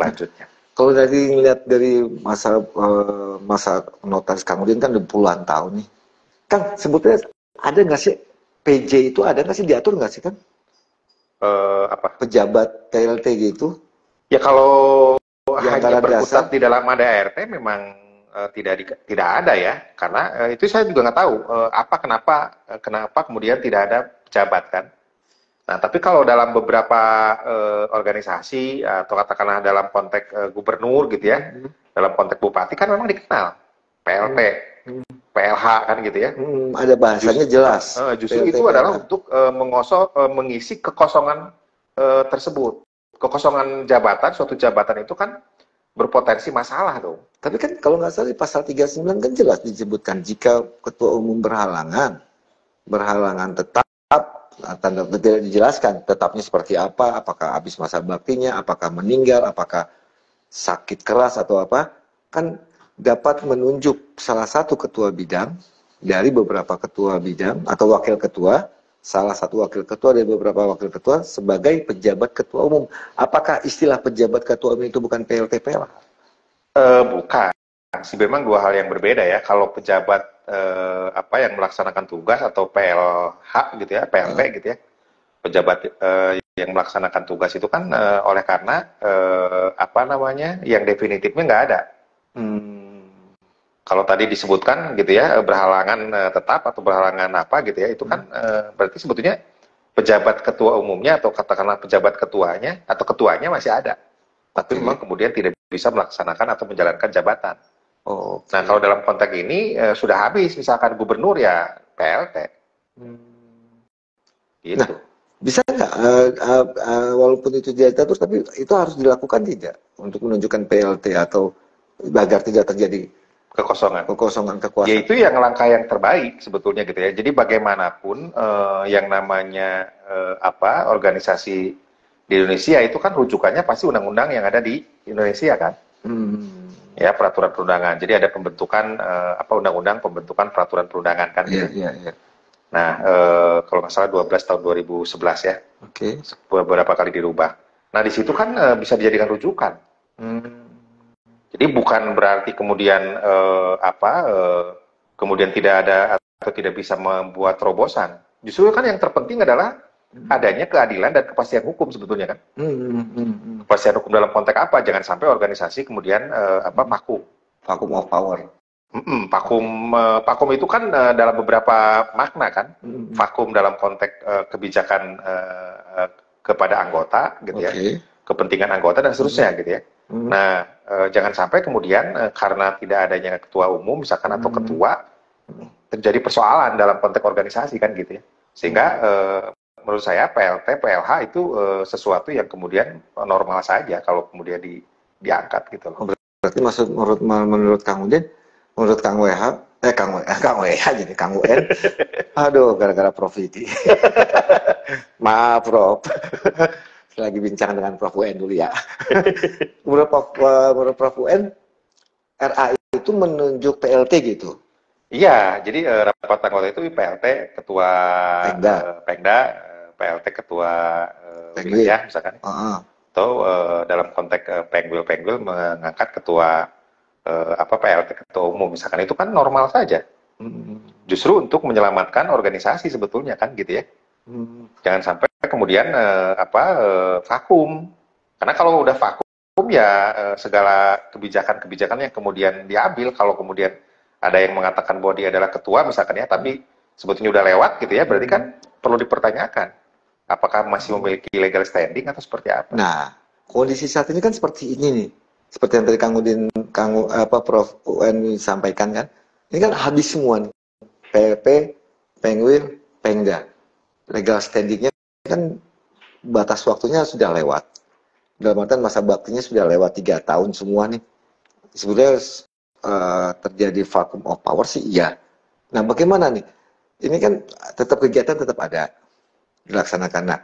selanjutnya. Kalau ngelihat dari masa notaris Kang Udin kan udah puluhan tahun nih. Kang, sebetulnya ada nggak sih PJ itu ada nggak sih diatur nggak sih kan? Apa? Pejabat PLT gitu? Ya kalau Di hanya anggaran berkutat dasar? di dalam ADART memang tidak ada ya, karena itu saya juga nggak tahu kenapa kemudian tidak ada pejabat kan. Nah, tapi kalau dalam beberapa organisasi atau katakanlah dalam konteks gubernur gitu ya, dalam konteks bupati kan memang dikenal PLT, PLH kan gitu ya. Ada bahasanya jelas. Justru PLT, itu adalah PLH. untuk mengisi kekosongan tersebut. Kekosongan jabatan, suatu jabatan itu kan berpotensi masalah dong. Tapi kan kalau nggak salah di pasal 39 kan jelas disebutkan jika ketua umum berhalangan tetap, tanda tidak dijelaskan tetapnya seperti apa, apakah habis masa baktinya, apakah meninggal, apakah sakit keras atau apa, kan dapat menunjuk salah satu ketua bidang dari beberapa ketua bidang atau wakil ketua, salah satu wakil ketua dari beberapa wakil ketua sebagai pejabat ketua umum. Apakah istilah pejabat ketua umum itu bukan PLT PLH? Bukan. Sih memang dua hal yang berbeda ya. Kalau pejabat yang melaksanakan tugas atau PLH gitu ya, PLT gitu ya. Pejabat yang melaksanakan tugas itu kan oleh karena yang definitifnya nggak ada. Kalau tadi disebutkan gitu ya, berhalangan tetap atau berhalangan apa gitu ya, itu kan berarti sebetulnya pejabat ketua umumnya atau katakanlah pejabat ketuanya atau ketuanya masih ada. Tapi memang kemudian tidak bisa melaksanakan atau menjalankan jabatan. Nah, kalau dalam konteks ini sudah habis, misalkan gubernur ya PLT. Gitu. Nah, bisa nggak, walaupun itu diatur, tapi itu harus dilakukan tidak untuk menunjukkan PLT atau agar tidak terjadi kekosongan kekuasaan? Ya itu yang langkah yang terbaik sebetulnya gitu ya. Jadi bagaimanapun yang namanya organisasi di Indonesia itu kan rujukannya pasti undang-undang yang ada di Indonesia kan. Ya, peraturan perundangan. Jadi ada pembentukan undang-undang pembentukan peraturan perundangan kan gitu. Iya. Nah, kalau nggak salah 12 tahun 2011 ya. Oke. Beberapa kali dirubah. Nah, di situ kan bisa dijadikan rujukan. Jadi bukan berarti kemudian kemudian tidak ada atau tidak bisa membuat terobosan. Justru kan yang terpenting adalah adanya keadilan dan kepastian hukum sebetulnya kan. Kepastian hukum dalam konteks apa? Jangan sampai organisasi kemudian vakum. Vakum of power. Vakum itu kan dalam beberapa makna kan. Vakum dalam konteks kebijakan kepada anggota gitu ya. Kepentingan anggota dan seterusnya gitu ya. Nah, jangan sampai kemudian karena tidak adanya ketua umum misalkan atau ketua terjadi persoalan dalam konteks organisasi kan gitu ya. Sehingga menurut saya PLT, PLH itu sesuatu yang kemudian normal saja kalau kemudian diangkat gitu loh. Berarti menurut Kang Udin, menurut Kang WH, Kang WH jadi Kang UN. Aduh, gara-gara Prof Didi. Maaf, Prof. Lagi bincang dengan Prof UN dulu ya. Menurut Prof UN, RA itu menunjuk PLT gitu. Iya, jadi rapat anggota itu PLT ketua Pengda, PLT ketua wilayah misalkan. Atau dalam konteks Pengwil mengangkat ketua PLT ketua umum misalkan, itu kan normal saja. Justru untuk menyelamatkan organisasi sebetulnya kan gitu ya. Jangan sampai kemudian vakum. Karena kalau udah vakum ya segala kebijakan-kebijakan yang kemudian diambil, kalau kemudian ada yang mengatakan bahwa dia adalah ketua misalkan ya, tapi sebetulnya udah lewat gitu ya, berarti kan perlu dipertanyakan apakah masih memiliki legal standing atau seperti apa. Nah, kondisi saat ini kan seperti ini nih. Seperti yang tadi Kang Udin, Prof UN sampaikan kan. Ini kan habis semua nih. PLP, Pengwil, Pengda. Legal standingnya kan batas waktunya sudah lewat. Dalam artian masa baktinya sudah lewat 3 tahun semua nih. Sebenarnya terjadi vacuum of power sih iya. Nah, bagaimana nih? Ini kan tetap kegiatan tetap ada dilaksanakan. Nah,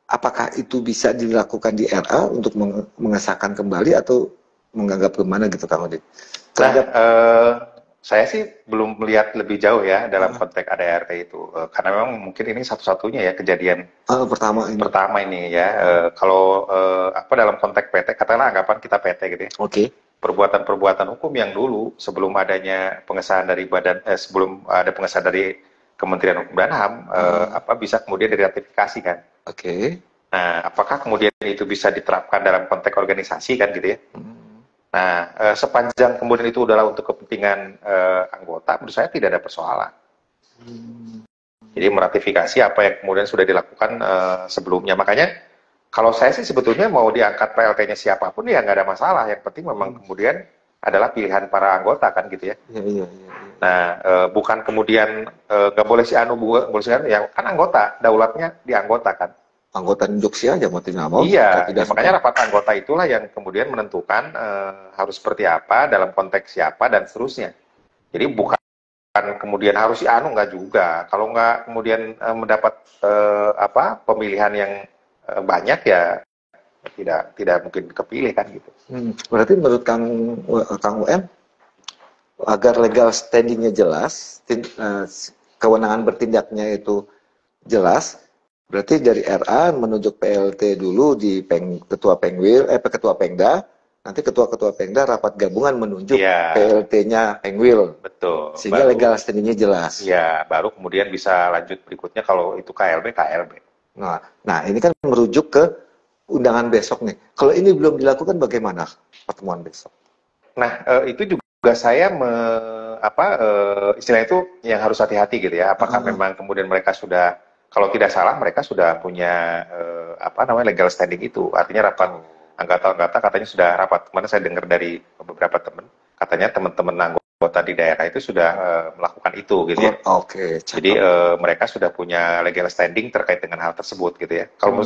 apakah itu bisa dilakukan di RA untuk mengesahkan kembali atau menganggap kemana gitu Kang Udin? Saya sih belum melihat lebih jauh ya dalam konteks ADART itu, karena memang mungkin ini satu-satunya ya kejadian pertama ini ya. Kalau dalam konteks PT, katakanlah anggapan kita PT gitu ya. Oke. Perbuatan-perbuatan hukum yang dulu sebelum adanya pengesahan dari sebelum ada pengesahan dari Kementerian Hukum dan HAM, bisa kemudian diratifikasi kan. Oke. Nah, apakah kemudian itu bisa diterapkan dalam konteks organisasi kan gitu ya? Nah, sepanjang kemudian itu adalah untuk kepentingan anggota, menurut saya tidak ada persoalan. Jadi meratifikasi apa yang kemudian sudah dilakukan sebelumnya. Makanya kalau saya sih sebetulnya mau diangkat PLT-nya siapapun ya nggak ada masalah. Yang penting memang kemudian adalah pilihan para anggota kan gitu ya. Iya. Nah, bukan kemudian nggak boleh si anu, boleh si anu, ya kan anggota, daulatnya di anggota kan. Anggota induksi aja mau tidak mau. Iya, makanya rapat anggota itulah yang kemudian menentukan harus seperti apa dalam konteks siapa dan seterusnya. Jadi bukan kemudian harus si anu, nggak juga. Kalau nggak kemudian mendapat pemilihan yang banyak ya tidak mungkin kepilih kan gitu. Berarti menurut Kang UM, agar legal standingnya jelas, kewenangan bertindaknya itu jelas. Berarti dari RA menunjuk PLT dulu di ketua Pengda, nanti ketua-ketua Pengda rapat gabungan menunjuk PLT-nya Pengwil. Betul. Sehingga legal standingnya jelas. Iya, baru kemudian bisa lanjut berikutnya kalau itu KLB. Nah ini kan merujuk ke undangan besok nih. Kalau ini belum dilakukan bagaimana pertemuan besok? Nah, itu juga saya istilah itu yang harus hati-hati gitu ya. Apakah memang kemudian mereka sudah, kalau tidak salah mereka sudah punya legal standing itu, artinya rapat anggota-anggota katanya sudah rapat. Kemarin saya dengar dari beberapa teman, katanya teman-teman anggota di daerah itu sudah melakukan itu gitu ya. Oke. Jadi mereka sudah punya legal standing terkait dengan hal tersebut gitu ya. Kalau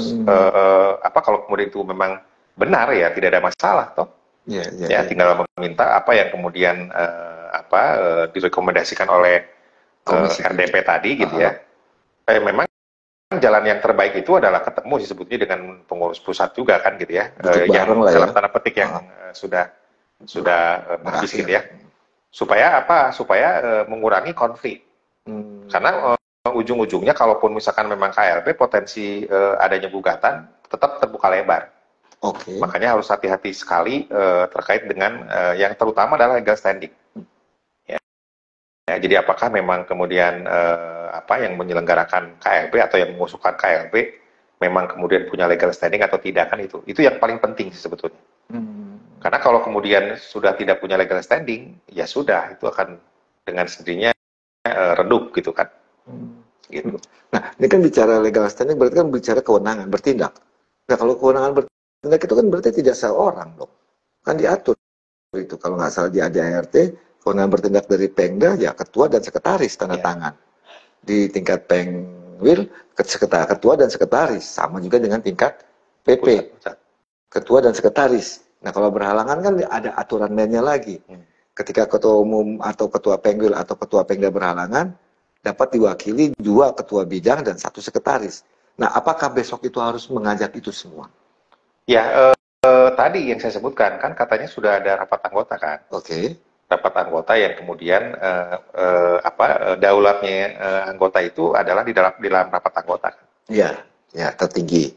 kalau kemudian itu memang benar ya tidak ada masalah toh. Tinggal meminta apa yang kemudian direkomendasikan oleh RDP tadi gitu ya. Memang jalan yang terbaik itu adalah ketemu sebetulnya dengan pengurus pusat juga kan gitu ya, yang dalam tanda petik yang sudah habis gitu ya, supaya mengurangi konflik. Karena ujung-ujungnya kalaupun misalkan memang KLB potensi adanya gugatan tetap terbuka lebar. Makanya harus hati-hati sekali terkait dengan yang terutama adalah legal standing. Jadi apakah memang kemudian yang menyelenggarakan KLB atau yang mengusulkan KLB memang kemudian punya legal standing atau tidak, kan itu yang paling penting sih sebetulnya. Karena kalau kemudian sudah tidak punya legal standing, ya sudah, itu akan dengan sendirinya redup gitu kan. Gitu. Nah ini kan bicara legal standing berarti kan bicara kewenangan bertindak. Nah kalau kewenangan bertindak itu kan berarti tidak seorang dong, kan diatur itu kalau nggak salah di ADART. Kewenangan bertindak dari Pengda ya ketua dan sekretaris tanda tangan. Di tingkat Pengwil ketua dan sekretaris, sama juga dengan tingkat PP ketua dan sekretaris. Nah kalau berhalangan kan ada aturan lainnya lagi. Ketika ketua umum atau ketua Pengwil atau ketua Pengda berhalangan, dapat diwakili 2 ketua bidang dan 1 sekretaris. Nah apakah besok itu harus mengajak itu semua? Ya tadi yang saya sebutkan kan katanya sudah ada rapat anggota kan. Rapat anggota yang kemudian daulatnya anggota itu adalah di dalam rapat anggota. Iya, tertinggi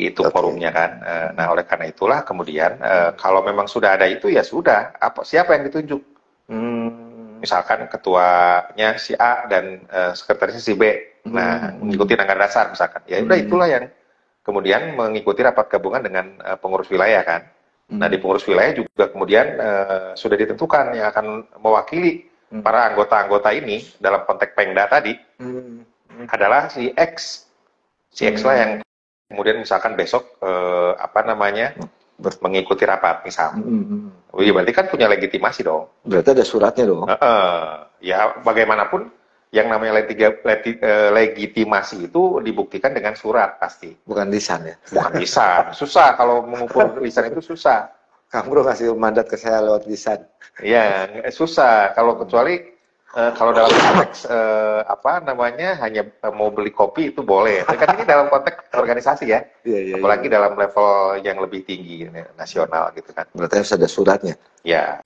itu forumnya kan. Nah oleh karena itulah kemudian kalau memang sudah ada itu ya sudah, siapa yang ditunjuk? Misalkan ketuanya si A dan sekretarisnya si B. Nah mengikuti anggaran dasar misalkan. Ya udah itulah yang kemudian mengikuti rapat gabungan dengan pengurus wilayah kan. Nah di pengurus wilayah juga kemudian sudah ditentukan yang akan mewakili para anggota-anggota ini dalam konteks Pengda tadi adalah si X lah yang kemudian misalkan besok mengikuti rapat misalnya. Berarti kan punya legitimasi dong. Berarti ada suratnya dong. Ya bagaimanapun yang namanya legitimasi itu dibuktikan dengan surat pasti. Bukan lisan ya? Bukan lisan. Susah kalau mengukur lisan itu susah. Kamu bro kasih mandat ke saya lewat lisan. Iya, susah. Kalau kecuali kalau dalam konteks hanya mau beli kopi itu boleh. Tapi kan ini dalam konteks organisasi ya. Apalagi dalam level yang lebih tinggi nasional gitu kan. Berarti harus ada suratnya. Ya.